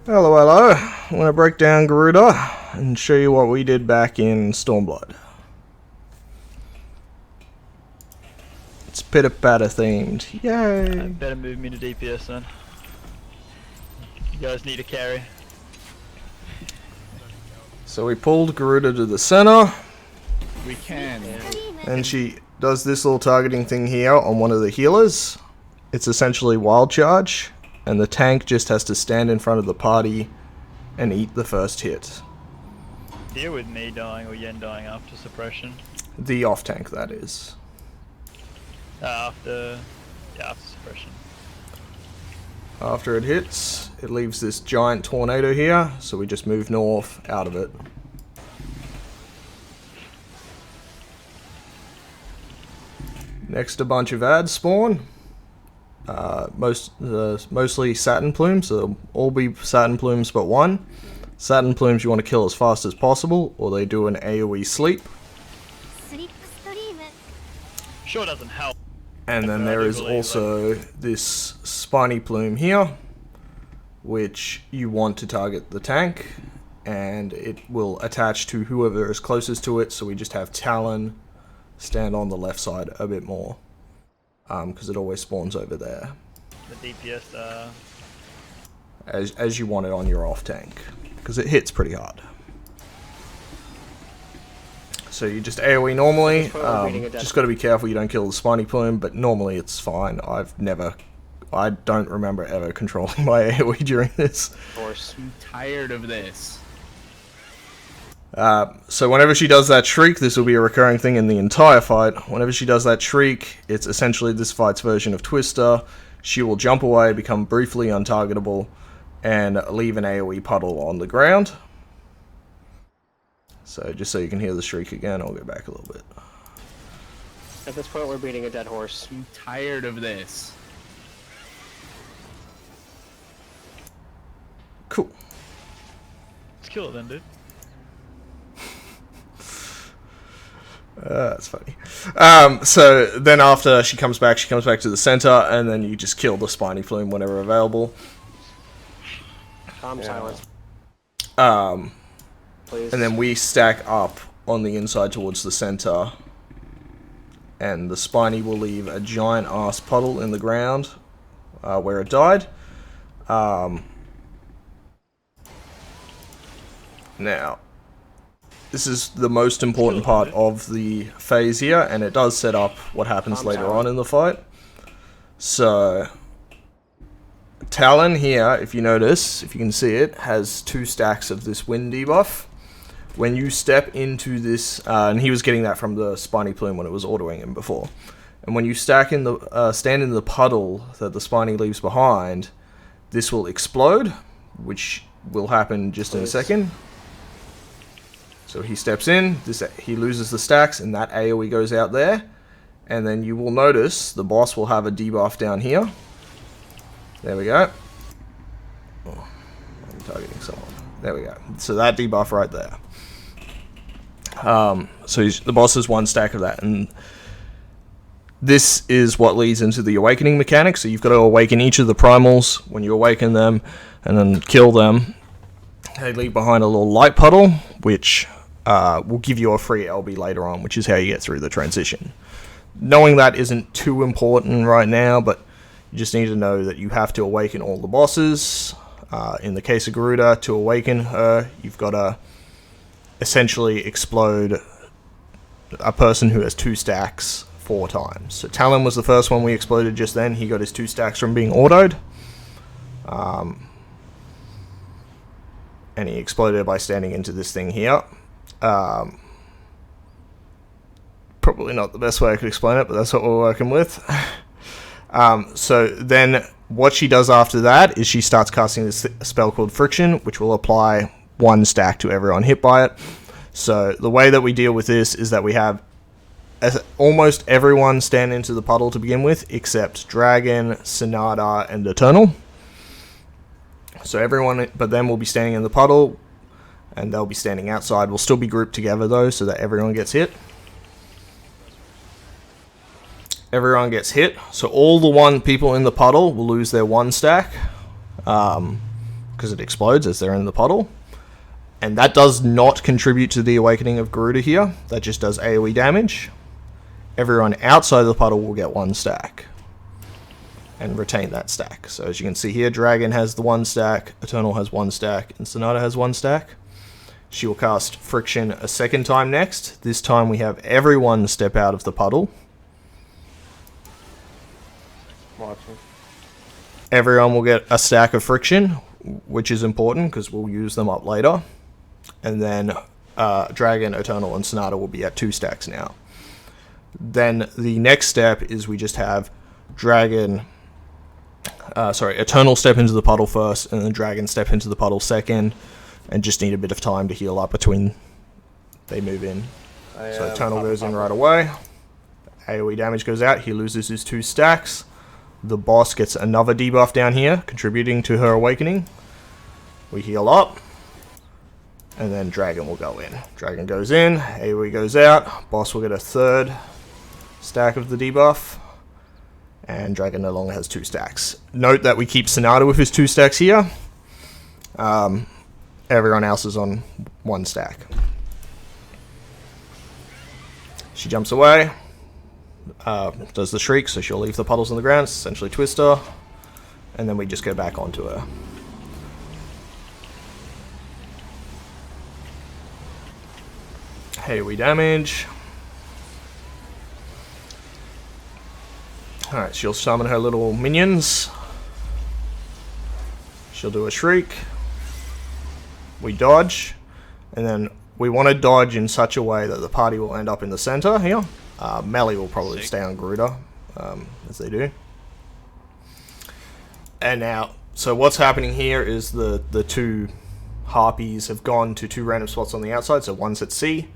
Hello, hello. I'm going to break down Garuda and show you what we did back in Stormblood. It's pitter-patter themed. Yay! Better move me to DPS then. You guys need a carry. So we pulled Garuda to the center. We can. And she does this little targeting thing here on one of the healers. It's essentially wild charge. And the tank just has to stand in front of the party and eat the first hit. Deal with me dying or Yen dying after suppression. The off tank, that is. After suppression. After it hits, it leaves this giant tornado here, so we just move north out of it. Next, a bunch of ads spawn. Mostly satin plumes, so all be satin plumes but one. Satin plumes you want to kill as fast as possible, or they do an AoE sleep. Sure doesn't help. And then there is also this spiny plume here, which you want to target the tank, and it will attach to whoever is closest to it, so we just have Talon stand on the left side a bit more. Because it always spawns over there. The DPS, as you want it on your off tank, because it hits pretty hard. So you just AoE normally. Just got to be careful you don't kill the spiny plume, but normally it's fine. I don't remember ever controlling my AoE during this. Of course, I'm tired of this. So whenever she does that shriek, this will be a recurring thing in the entire fight. Whenever she does that shriek, it's essentially this fight's version of Twister. She will jump away, become briefly untargetable, and leave an AoE puddle on the ground. So just so you can hear the shriek again, I'll go back a little bit. At this point, we're beating a dead horse. I'm tired of this. Cool. let's kill it then, dude. That's funny. So then after she comes back to the center, and then you just kill the spiny plume whenever available. Silence. Please. And then we stack up on the inside towards the center, and the spiny will leave a giant ass puddle in the ground where it died. Now, this is the most important part of the phase here, and it does set up what happens later on in the fight. So, Talon here, if you notice, if you can see it, has 2 stacks of this wind debuff. When you step into this, and he was getting that from the spiny plume when it was autoing him before. And when you stand in the puddle that the spiny leaves behind, this will explode, which will happen just in a second. So he steps in, he loses the stacks, and that AoE goes out there. And then you will notice the boss will have a debuff down here. There we go. Oh, I'm targeting someone. There we go. So that debuff right there. So the boss has 1 stack of that, and this is what leads into the awakening mechanic. So you've got to awaken each of the primals. When you awaken them and then kill them, they leave behind a little light puddle, which will give you a free LB later on, which is how you get through the transition. Knowing that isn't too important right now, but you just need to know that you have to awaken all the bosses. In the case of Garuda, to awaken her, you've got to essentially explode a person who has 2 stacks 4 times. So Talon was the first one we exploded just then. He got his 2 stacks from being autoed. And he exploded by standing into this thing here. Probably not the best way I could explain it, but that's what we're working with. So then what she does after that is she starts casting this spell called Friction, which will apply 1 stack to everyone hit by it. So the way that we deal with this is that we have almost everyone stand into the puddle to begin with, except Dragon, Sonata, and Eternal. So everyone but them will be standing in the puddle, and they'll be standing outside. We'll still be grouped together though, so that everyone gets hit. Everyone gets hit, so all the people in the puddle will lose their 1 stack. because it explodes as they're in the puddle. And that does not contribute to the awakening of Garuda here. That just does AoE damage. Everyone outside of the puddle will get 1 stack. And retain that stack. So as you can see here, Dragon has the 1 stack, Eternal has 1 stack, and Sonata has 1 stack. She will cast Friction a second time next. This time we have everyone step out of the puddle. Watching. Everyone will get a stack of Friction, which is important because we'll use them up later. And then Dragon, Eternal, and Sonata will be at 2 stacks now. Then the next step is we just have Eternal step into the puddle first, and then Dragon step into the puddle second, and just need a bit of time to heal up between they move in. So Eternal goes in right away. AoE damage goes out. He loses his 2 stacks. The boss gets another debuff down here, contributing to her awakening. We heal up. And then Dragon will go in. Dragon goes in. AoE goes out. Boss will get a 3rd stack of the debuff. And Dragon no longer has 2 stacks. Note that we keep Sonata with his 2 stacks here. Everyone else is on 1 stack. She jumps away. Does the shriek, so she'll leave the puddles on the ground. It's essentially Twister. And then we just go back onto her. AoE damage. Alright, she'll summon her little minions. She'll do a shriek. We dodge. And then we want to dodge in such a way that the party will end up in the center here. Melee will probably stay on Garuda, as they do. And now, so what's happening here is the 2 harpies have gone to 2 random spots on the outside. So one's at C.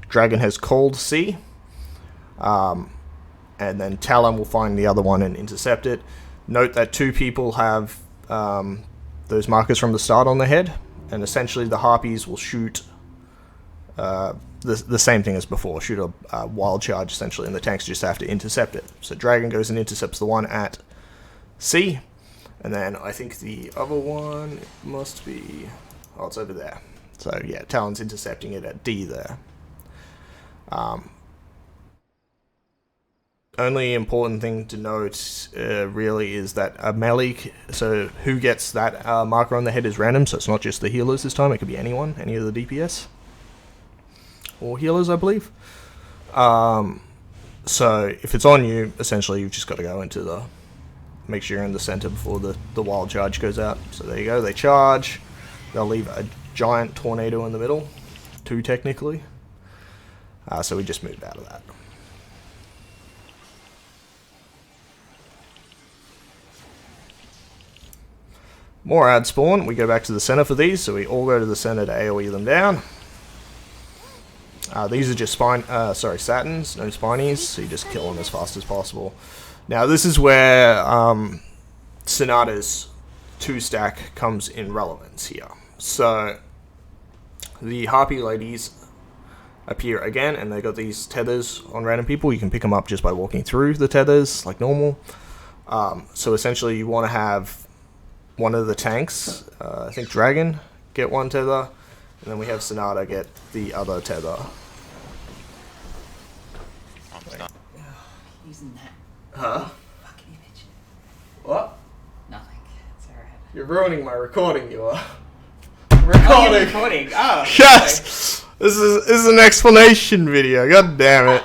Dragon has called C. And then Talon will find the other one and intercept it. Note that 2 people have those markers from the start on their head. And essentially the harpies will shoot the same thing as before. Shoot a wild charge essentially, and the tanks just have to intercept it. So Dragon goes and intercepts the one at C. And then I think the other one must be... oh, it's over there. So yeah, Talon's intercepting it at D there. Only important thing to note really is that a melee, so who gets that marker on the head is random, so it's not just the healers this time, it could be anyone, any of the DPS. Or healers, I believe. So if it's on you, essentially you've just got to go into the... make sure you're in the center before the wild charge goes out. So there you go, they charge. They'll leave a giant tornado in the middle. 2 technically. So we just moved out of that. More ad spawn. We go back to the center for these, so we all go to the center to AoE them down. These are just Saturns, no Spinies, so you just kill them as fast as possible. Now this is where Sonata's 2 stack comes in relevance here. So the Harpy ladies appear again, and they got these tethers on random people. You can pick them up just by walking through the tethers like normal. So essentially you want to have one of the tanks, I think Dragon, get 1 tether, and then we have Sonata get the other tether. Using that. Huh? Fucking image. What? Nothing. It's alright. You're ruining my recording, you are. Oh, you're recording. Oh. Yes! This is an explanation video, god damn it.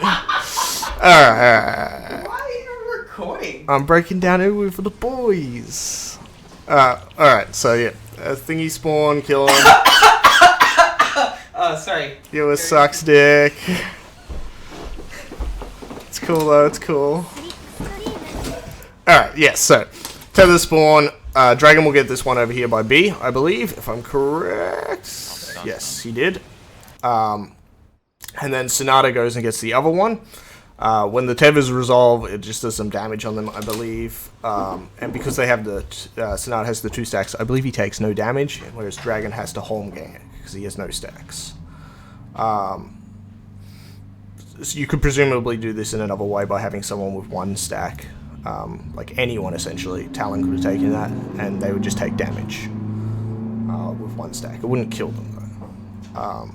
Alright. Why are you recording? I'm breaking down it for the boys. Alright, so yeah. Thingy spawn, kill him. Oh, sorry. You a sucks dick. It's cool though, it's cool. Alright, yes, so tether spawn. Dragon will get this one over here by B, I believe, if I'm correct. Yes, he did. And then Sonata goes and gets the other one. When the tethers resolve, it just does some damage on them, I believe. And because they have the Sonata has the 2 stacks, I believe he takes no damage, whereas Dragon has to home gang it because he has no stacks. So you could presumably do this in another way by having someone with 1 stack, like anyone essentially. Talon could have taken that, and they would just take damage. with 1 stack. It wouldn't kill them though.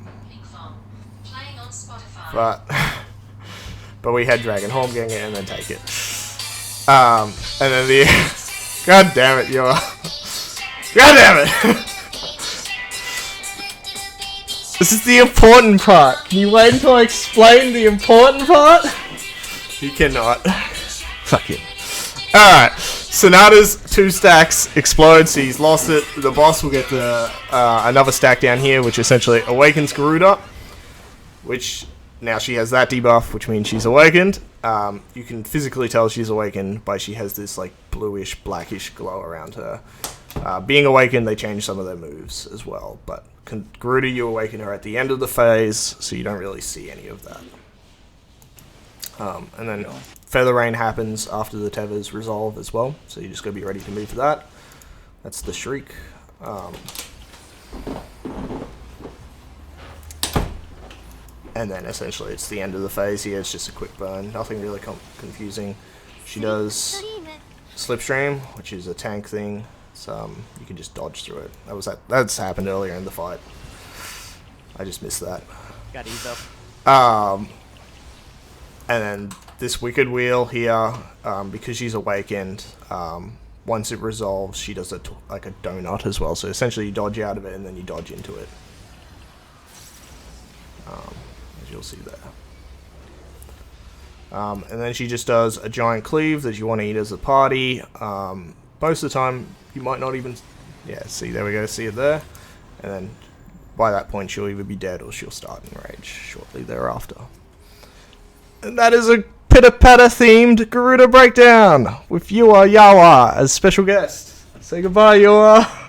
But we had Dragon Home getting it and then take it. And then the God damn it, God damn it! This is the important part. Can you wait until I explain the important part? You cannot. Fuck it. Alright, Sonata's 2 stacks explode, so he's lost it. The boss will get the another stack down here, which essentially awakens Garuda, which now she has that debuff, which means she's awakened. You can physically tell she's awakened by she has this like bluish, blackish glow around her. Being awakened, they change some of their moves as well, but Garuda, you awaken her at the end of the phase, so you don't really see any of that. And then Feather Rain happens after the Tethers resolve as well, so you just got to be ready to move for that. That's the Shriek. And then essentially it's the end of the phase here, it's just a quick burn, nothing really confusing. She does Slipstream, which is a tank thing, so you can just dodge through it. That's happened earlier in the fight. I just missed that. Got ease up. And then this Wicked Wheel here, because she's awakened, once it resolves, she does like a donut as well. So essentially you dodge out of it and then you dodge into it. As you'll see there. And then she just does a giant cleave that you want to eat as a party. Most of the time, you might not even... Yeah, see, there we go, see it there. And then by that point, she'll either be dead or she'll start in rage shortly thereafter. And that is a Pitter-Patter themed Garuda Breakdown with Yawa as special guest. Say goodbye, Yawa.